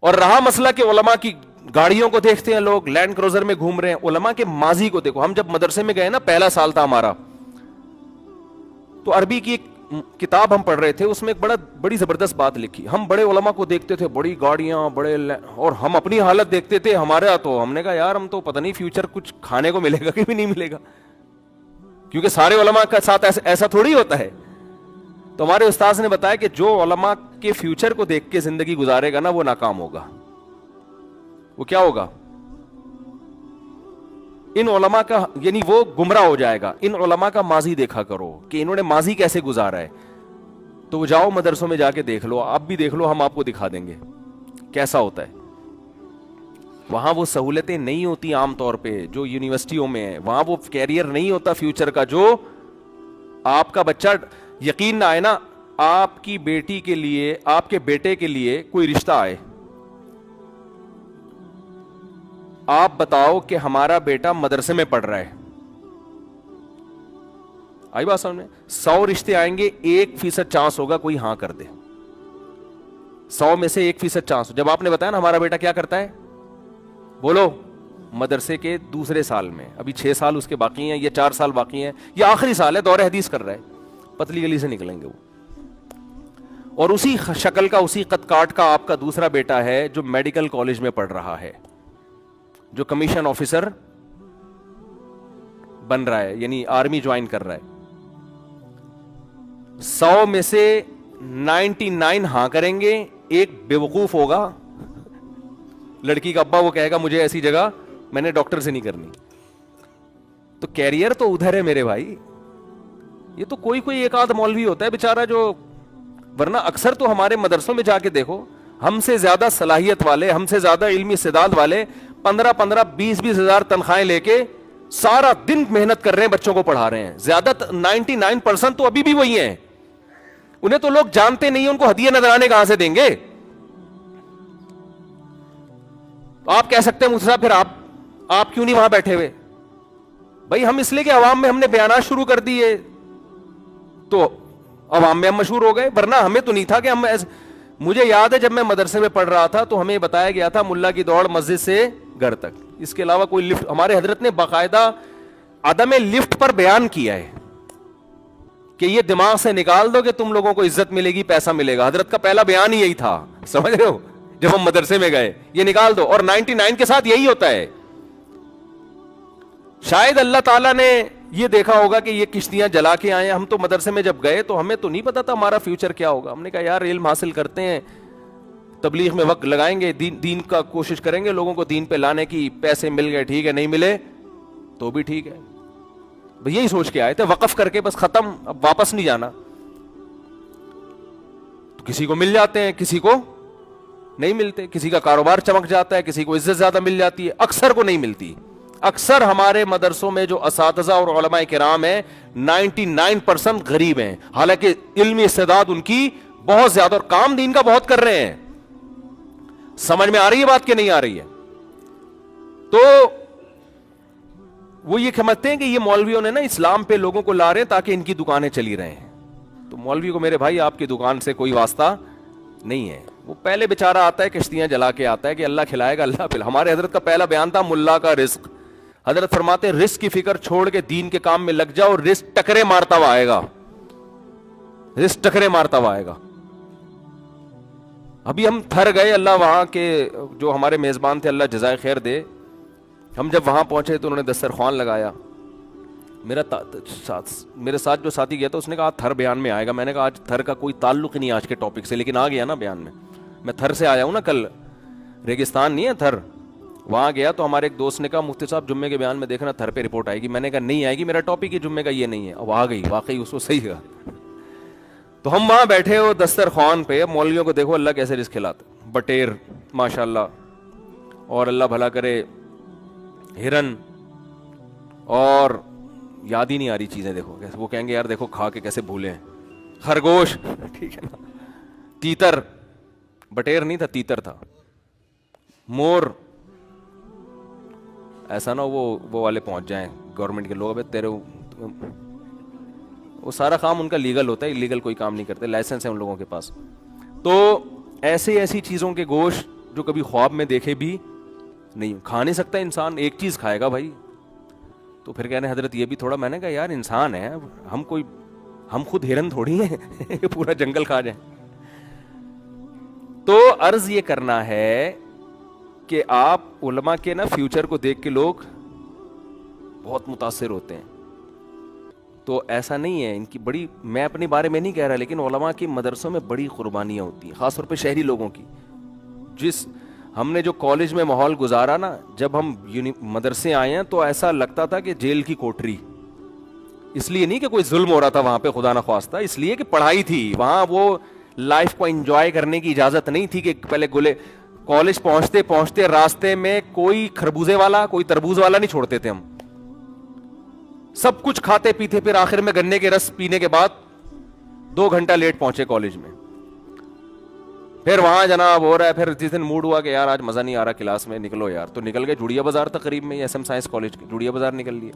اور رہا مسئلہ کہ علماء کی گاڑیوں کو دیکھتے ہیں لوگ، لینڈ کروزر میں گھوم رہے ہیں، علماء کے ماضی کو دیکھو. ہم جب مدرسے میں گئے نا، پہلا سال تھا ہمارا، تو عربی کی ایک کتاب ہم پڑھ رہے تھے، اس میں ایک بڑی زبردست بات لکھی. ہم بڑے علماء کو دیکھتے تھے، بڑی گاڑیاں، اور ہم اپنی حالت دیکھتے تھے ہمارا. تو ہم نے کہا یار ہم تو پتہ نہیں فیوچر کچھ کھانے کو ملے گا کہ بھی نہیں ملے گا، کیونکہ سارے علماء کے ساتھ ایسا تھوڑی ہوتا ہے. تو ہمارے استاذ نے بتایا کہ جو علماء کے فیوچر کو دیکھ کے زندگی گزارے گا نا، وہ ناکام ہوگا. وہ کیا ہوگا؟ ان علماء کا، یعنی وہ گمراہ ہو جائے گا. ان علماء کا ماضی دیکھا کرو کہ انہوں نے ماضی کیسے گزارا ہے. تو وہ جاؤ مدرسوں میں جا کے دیکھ لو، آپ بھی دیکھ لو، ہم آپ کو دکھا دیں گے کیسا ہوتا ہے. وہاں وہ سہولتیں نہیں ہوتی عام طور پہ جو یونیورسٹیوں میں ہے. وہاں وہ کیریئر نہیں ہوتا فیوچر کا. جو آپ کا بچہ، یقین نہ آئے نا، آپ کی بیٹی کے لیے، آپ کے بیٹے کے لیے کوئی رشتہ آئے، آپ بتاؤ کہ ہمارا بیٹا مدرسے میں پڑھ رہا ہے، آئی بات سامنے؟ 100 رشتے آئیں گے، 1% چانس ہوگا کوئی ہاں کر دے. 100 میں سے 1% چانس. جب آپ نے بتایا نا ہمارا بیٹا کیا کرتا ہے، بولو مدرسے کے دوسرے سال میں، ابھی 6 سال اس کے باقی ہیں، یا 4 سال باقی ہیں، یا آخری سال ہے، دور حدیث کر رہا ہے، پتلی گلی سے نکلیں گے وہ. اور اسی شکل کا، اسی قد کاٹ کا آپ کا دوسرا بیٹا ہے جو میڈیکل کالج میں پڑھ رہا ہے، جو کمیشن آفیسر بن رہا ہے، یعنی آرمی جوائن کر رہا ہے. 100 میں سے 99 ہاں کریں گے، ایک بیوقوف ہوگا لڑکی کا ابا، وہ کہے گا مجھے ایسی جگہ میں نے ڈاکٹر سے نہیں کرنی. تو کیریئر تو ادھر ہے میرے بھائی. یہ تو کوئی ایک آدھ مولوی ہوتا ہے بیچارہ جو، ورنہ اکثر تو ہمارے مدرسوں میں جا کے دیکھو، ہم سے زیادہ صلاحیت والے، ہم سے زیادہ علمی استعداد والے 15 20 ہزار تنخواہیں لے کے سارا دن محنت کر رہے ہیں، بچوں کو پڑھا رہے ہیں. زیادہ 99% تو ابھی بھی وہی ہیں. انہیں تو لوگ جانتے نہیں، ان کو ہدیہ نذرانے کہاں سے دیں گے. آپ کہہ سکتے ہیں مجھ سے پھر آپ کیوں نہیں وہاں بیٹھے ہوئے؟ بھائی ہم اس لیے کہ عوام میں ہم نے بیانات شروع کر دیے تو عوام میں ہم مشہور ہو گئے، ورنہ ہمیں تو نہیں تھا کہ ہم مجھے یاد ہے جب میں مدرسے میں پڑھ رہا تھا تو ہمیں بتایا گیا تھا ملا کی دوڑ مسجد سے گھر تک، اس کے علاوہ کوئی لفٹ. ہمارے حضرت نے باقاعدہ عدم لفٹ پر بیان کیا ہے کہ یہ دماغ سے نکال دو کہ تم لوگوں کو عزت ملے گی، پیسہ ملے گا. حضرت کا پہلا بیان ہی یہی تھا، سمجھ رہے ہو؟ جب ہم مدرسے میں گئے یہ نکال دو. اور 99 کے ساتھ یہی ہوتا ہے. شاید اللہ تعالیٰ نے یہ دیکھا ہوگا کہ یہ کشتیاں جلا کے آئے. ہم تو مدرسے میں جب گئے تو ہمیں تو نہیں پتا تھا ہمارا فیوچر کیا ہوگا. ہم نے کہا یار علم حاصل کرتے ہیں، تبلیغ میں وقت لگائیں گے، دین کا کوشش کریں گے لوگوں کو دین پہ لانے کی. پیسے مل گئے ٹھیک ہے، نہیں ملے تو بھی ٹھیک ہے. یہی سوچ کے آئے تھے، وقف کر کے بس ختم، اب واپس نہیں جانا. تو کسی کو مل جاتے ہیں، کسی کو نہیں ملتے، کسی کا کاروبار چمک جاتا ہے، کسی کو عزت زیادہ مل جاتی ہے، اکثر کو نہیں ملتی. اکثر ہمارے مدرسوں میں جو اساتذہ اور علماء کرام ہیں 99% غریب ہیں، حالانکہ علمی استعداد ان کی بہت زیادہ اور کام دین کا بہت کر رہے ہیں. سمجھ میں آ رہی ہے بات کہ نہیں آ رہی ہے؟ تو وہ یہ سمجھتے ہیں کہ یہ مولویوں نے نا اسلام پہ لوگوں کو لا رہے ہیں تاکہ ان کی دکانیں چلی رہے ہیں. تو مولوی کو میرے بھائی آپ کی دکان سے کوئی واسطہ نہیں ہے. وہ پہلے بیچارہ آتا ہے کشتیاں جلا کے آتا ہے کہ اللہ کھلائے گا اللہ پہ. ہمارے حضرت کا پہلا بیان تھا ملا کا رزق. حضرت فرماتے رزق کی فکر چھوڑ کے دین کے کام میں لگ جاؤ، رزق ٹکرے مارتا ہوا آئے گا، رزق ٹکرے مارتا ہوا آئے گا. ابھی ہم تھر گئے، اللہ وہاں کے جو ہمارے میزبان تھے اللہ جزائے خیر دے، ہم جب وہاں پہنچے تو انہوں نے دسترخوان لگایا. میرے ساتھ جو ساتھی گیا تھا اس نے کہا تھر بیان میں آئے گا. میں نے کہا آج تھر کا کوئی تعلق نہیں آج کے ٹاپک سے، لیکن آ گیا نا بیان میں. میں تھر سے آیا ہوں نا، کل ریگستان نہیں ہے تھر، وہاں گیا تو ہمارے ایک دوست نے کہا مفتی صاحب جمعے کے بیان میں دیکھنا تھر پہ رپورٹ آئے گی. میں نے کہا نہیں آئے گی، میرا ٹاپک ہی جمعے کا یہ نہیں ہے. اب آ گئی، واقعی اس کو صحیح کہا. تو ہم وہاں بیٹھے ہو دسترخوان پہ، مولویوں کو دیکھو اللہ کیسے رزق کھلاتے، بٹیر ماشاءاللہ، اور اللہ بھلا کرے ہرن، اور یاد ہی نہیں آ رہی چیزیں دیکھو، وہ کہیں گے یار دیکھو کھا کے کیسے بھولے ہیں. خرگوش، ٹھیک ہے نا، تیتر، بٹیر نہیں تھا تیتر تھا، مور. ایسا نہ وہ والے پہنچ جائیں گورنمنٹ کے لوگ، تیرے وہ سارا کام ان کا لیگل ہوتا ہے، لیگل کوئی کام نہیں کرتے، لائسنس ہے ان لوگوں کے پاس. تو ایسی چیزوں کے گوشت جو کبھی خواب میں دیکھے بھی نہیں. کھا نہیں سکتا انسان, ایک چیز کھائے گا بھائی. تو پھر کہنے حضرت یہ بھی تھوڑا, میں نے کہا یار انسان ہے, ہم خود ہرن تھوڑی ہیں پورا جنگل کھا جائیں. تو عرض یہ کرنا ہے کہ آپ علماء کے نا فیوچر کو دیکھ کے لوگ بہت متاثر ہوتے ہیں. تو ایسا نہیں ہے, ان کی بڑی, میں اپنے بارے میں نہیں کہہ رہا, لیکن علماء کی مدرسوں میں بڑی قربانیاں ہوتی ہیں, خاص طور پہ شہری لوگوں کی. جس ہم نے جو کالج میں ماحول گزارا نا, جب ہم مدرسے آئے ہیں تو ایسا لگتا تھا کہ جیل کی کوٹری. اس لیے نہیں کہ کوئی ظلم ہو رہا تھا وہاں پہ خدا نخواستہ, اس لیے کہ پڑھائی تھی وہاں. وہ لائف کو انجوائے کرنے کی اجازت نہیں تھی کہ پہلے گلے کالج پہنچتے پہنچتے راستے میں کوئی خربوزے والا, کوئی تربوز والا نہیں چھوڑتے تھے. ہم سب کچھ کھاتے پیتے, پھر آخر میں گنے کے رس پینے کے بعد 2 گھنٹہ لیٹ پہنچے کالج میں. پھر وہاں جناب ہو رہا ہے, پھر جس دن موڈ ہوا کہ یار آج مزہ نہیں آ رہا کلاس میں, نکلو یار, تو نکل گئے جوڑیا بازار تقریب میں, ایس ایم سائنس کالج کے جوڑیا بازار نکل لیے.